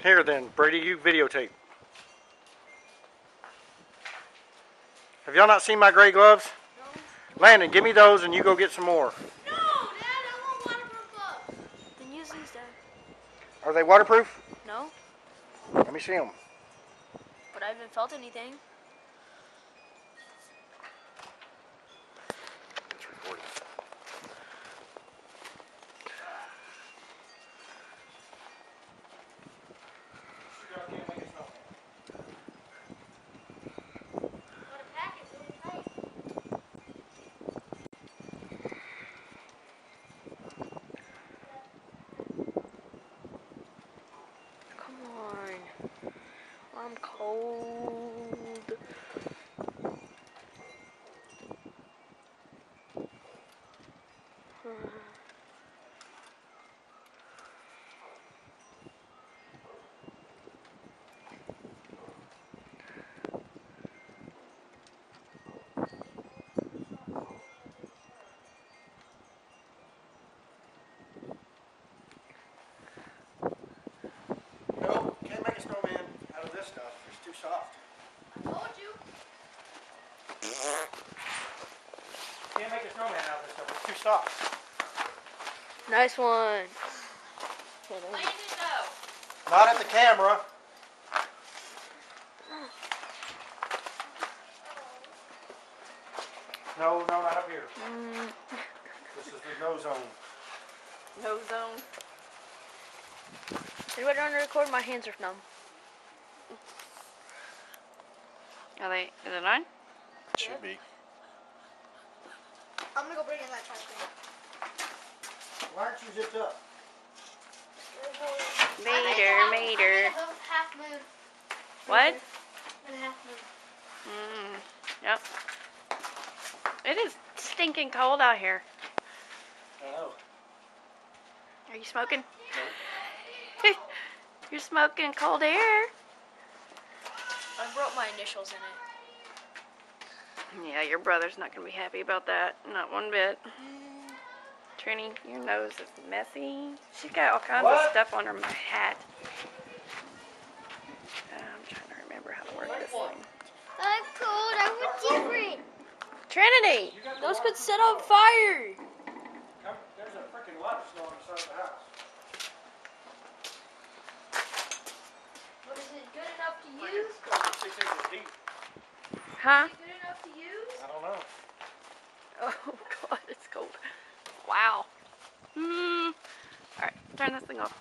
Here then, Brady, you videotape. Have y'all not seen my gray gloves? No. Landon, give me those and you go get some more. No, Dad, I want waterproof gloves. Then use these, Dad. Are they waterproof? No. Let me see them. But I haven't felt anything. It's recording. Come on. I'm cold. No, can't make a snowman out of this stuff. It's too soft. I told you. Can't make a snowman out of this stuff. It's too soft. Nice one. Land it though. Not at the camera. No, not up here. This is the no zone. No zone. Anybody want to record? My hands are numb. Are they? Is it on? It should be. I'm gonna go bring in that trash can. Why aren't you zipped up? Mater. Half moon. What? And a half moon. Yep. It is stinking cold out here. I know. Are you smoking? You're smoking cold air. I wrote my initials in it. Yeah, your brother's not going to be happy about that. Not one bit. Trini, your nose is messy. She's got all kinds of stuff on her hat. I'm trying to remember how to work this thing. I'm cold. I want different. Trinity! Those could set on fire. There's a freaking lot of snow on the side of the house. But is it good enough to Freaking use? 6 inches deep. Huh? Is it good enough to use? I don't know. Oh, God, it's cold. Wow. Alright, turn this thing off.